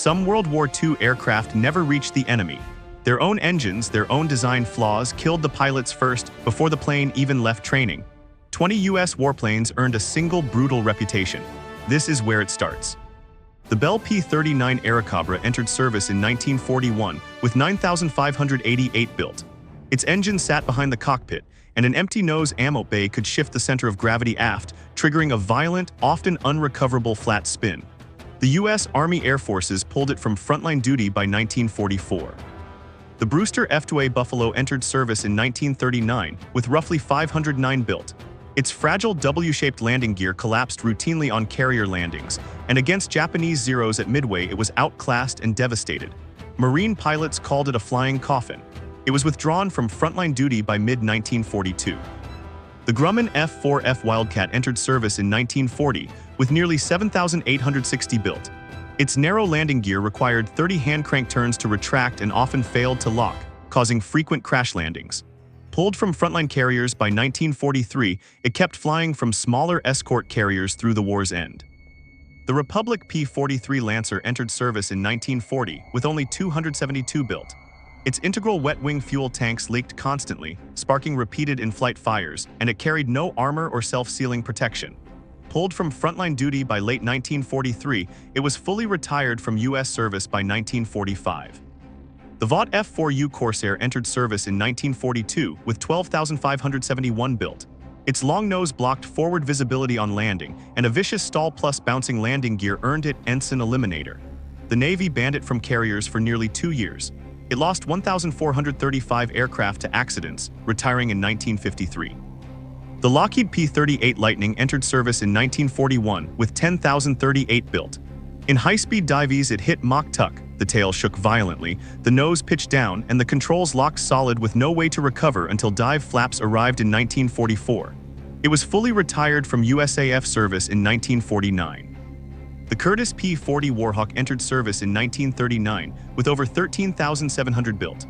Some World War II aircraft never reached the enemy. Their own engines, their own design flaws killed the pilots first before the plane even left training. 20 U.S. warplanes earned a single brutal reputation. This is where it starts. The Bell P-39 Airacobra entered service in 1941 with 9,588 built. Its engine sat behind the cockpit, and an empty-nose ammo bay could shift the center of gravity aft, triggering a violent, often unrecoverable flat spin. The U.S. Army Air Forces pulled it from frontline duty by 1944. The Brewster F-2A Buffalo entered service in 1939 with roughly 509 built. Its fragile W-shaped landing gear collapsed routinely on carrier landings, and against Japanese Zeros at Midway it was outclassed and devastated. Marine pilots called it a flying coffin. It was withdrawn from frontline duty by mid-1942. The Grumman F-4F Wildcat entered service in 1940 with nearly 7,860 built. Its narrow landing gear required 30 hand-crank turns to retract and often failed to lock, causing frequent crash landings. Pulled from frontline carriers by 1943, it kept flying from smaller escort carriers through the war's end. The Republic P-43 Lancer entered service in 1940 with only 272 built. Its integral wet-wing fuel tanks leaked constantly, sparking repeated in-flight fires, and it carried no armor or self-sealing protection. Pulled from frontline duty by late 1943, it was fully retired from U.S. service by 1945. The Vought F-4U Corsair entered service in 1942 with 12,571 built. Its long nose blocked forward visibility on landing, and a vicious stall-plus bouncing landing gear earned it Ensign Eliminator. The Navy banned it from carriers for nearly 2 years. It lost 1,435 aircraft to accidents, retiring in 1953. The Lockheed P-38 Lightning entered service in 1941 with 10,038 built. In high-speed dives it hit Mach tuck, the tail shook violently, the nose pitched down, and the controls locked solid with no way to recover until dive flaps arrived in 1944. It was fully retired from USAF service in 1949. The Curtiss P-40 Warhawk entered service in 1939 with over 13,700 built.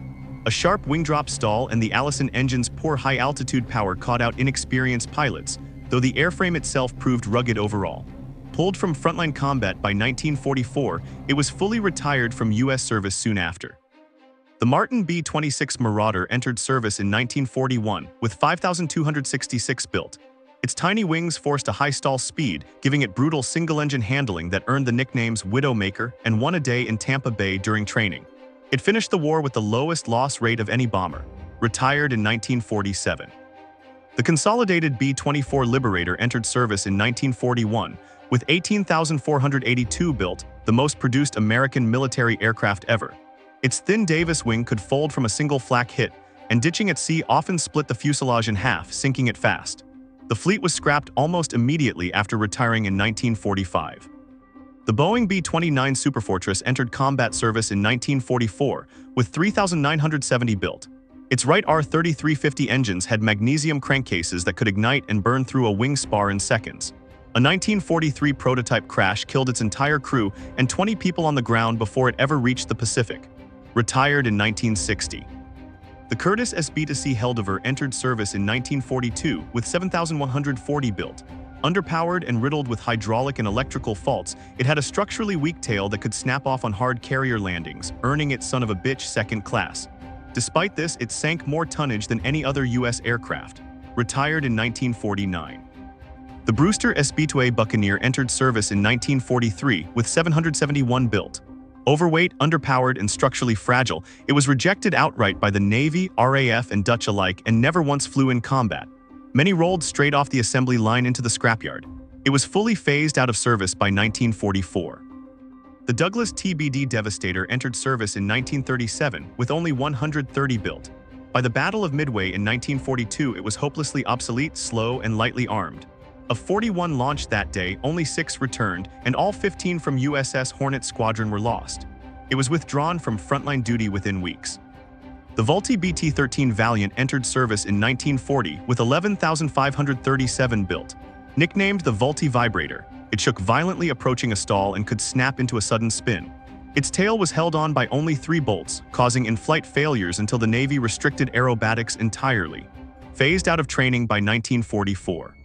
A sharp wing-drop stall and the Allison engine's poor high-altitude power caught out inexperienced pilots, though the airframe itself proved rugged overall. Pulled from frontline combat by 1944, it was fully retired from U.S. service soon after. The Martin B-26 Marauder entered service in 1941 with 5,266 built. Its tiny wings forced a high stall speed, giving it brutal single-engine handling that earned the nicknames Widowmaker and One a Day in Tampa Bay during training. It finished the war with the lowest loss rate of any bomber, retired in 1947. The consolidated B-24 Liberator entered service in 1941 with 18,482 built, the most produced American military aircraft ever. Its thin Davis wing could fold from a single flak hit, and ditching at sea often split the fuselage in half, sinking it fast. The fleet was scrapped almost immediately after retiring in 1945. The Boeing B-29 Superfortress entered combat service in 1944 with 3,970 built. Its Wright R-3350 engines had magnesium crankcases that could ignite and burn through a wing spar in seconds. A 1943 prototype crash killed its entire crew and 20 people on the ground before it ever reached the Pacific. Retired in 1960. The Curtiss SB-2C Heldover entered service in 1942 with 7,140 built. Underpowered and riddled with hydraulic and electrical faults, it had a structurally weak tail that could snap off on hard carrier landings, earning it son of a bitch second class. Despite this, it sank more tonnage than any other U.S. aircraft. Retired in 1949. The Brewster SB-2A Buccaneer entered service in 1943 with 771 built. Overweight, underpowered, and structurally fragile, it was rejected outright by the Navy, RAF, and Dutch alike and never once flew in combat. Many rolled straight off the assembly line into the scrapyard. It was fully phased out of service by 1944. The Douglas TBD Devastator entered service in 1937 with only 130 built. By the Battle of Midway in 1942, it was hopelessly obsolete, slow, and lightly armed. Of 41 launched that day, only 6 returned, and all 15 from USS Hornet Squadron were lost. It was withdrawn from frontline duty within weeks. The Vultee BT-13 Valiant entered service in 1940 with 11,537 built. Nicknamed the Vultee Vibrator, it shook violently approaching a stall and could snap into a sudden spin. Its tail was held on by only 3 bolts, causing in-flight failures until the Navy restricted aerobatics entirely. Phased out of training by 1944.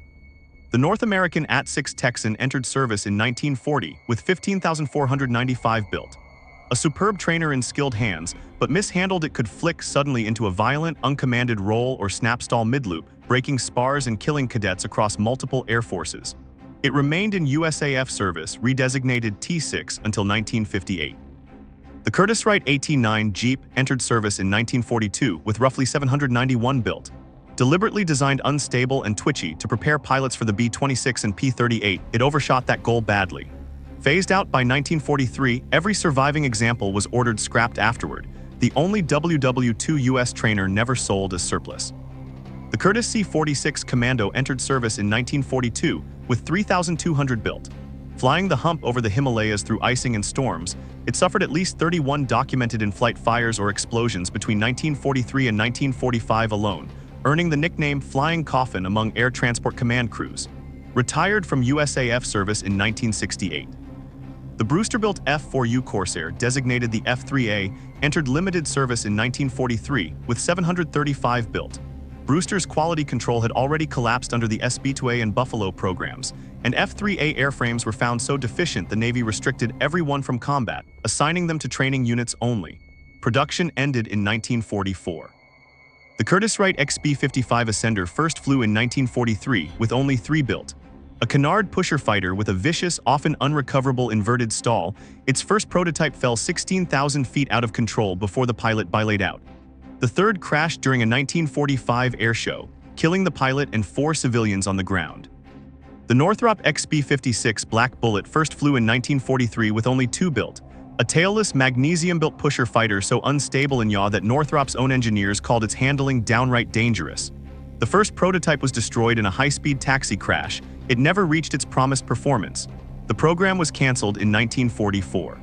The North American AT-6 Texan entered service in 1940 with 15,495 built. A superb trainer in skilled hands, but mishandled it could flick suddenly into a violent, uncommanded roll or snap-stall mid-loop, breaking spars and killing cadets across multiple air forces. It remained in USAF service, redesignated T6 until 1958. The Curtiss-Wright AT-9 Jeep entered service in 1942 with roughly 791 built. Deliberately designed unstable and twitchy to prepare pilots for the B-26 and P-38, it overshot that goal badly. Phased out by 1943, every surviving example was ordered scrapped afterward. The only WW2 US trainer never sold as surplus. The Curtiss C-46 Commando entered service in 1942 with 3,200 built. Flying the hump over the Himalayas through icing and storms, it suffered at least 31 documented in-flight fires or explosions between 1943 and 1945 alone, earning the nickname Flying Coffin among Air Transport Command crews. Retired from USAF service in 1968. The Brewster-built F-4U Corsair, designated the F-3A, entered limited service in 1943 with 735 built. Brewster's quality control had already collapsed under the SB-2A and Buffalo programs, and F-3A airframes were found so deficient the Navy restricted every one from combat, assigning them to training units only. Production ended in 1944. The Curtiss-Wright XB-55 Ascender first flew in 1943 with only 3 built. A canard pusher fighter with a vicious, often unrecoverable inverted stall, its first prototype fell 16,000 feet out of control before the pilot bilayed out. The third crashed during a 1945 air show, killing the pilot and 4 civilians on the ground. The Northrop XB-56 Black Bullet first flew in 1943 with only 2 built, a tailless, magnesium-built pusher fighter so unstable in yaw that Northrop's own engineers called its handling downright dangerous. The first prototype was destroyed in a high-speed taxi crash. It never reached its promised performance. The program was canceled in 1944.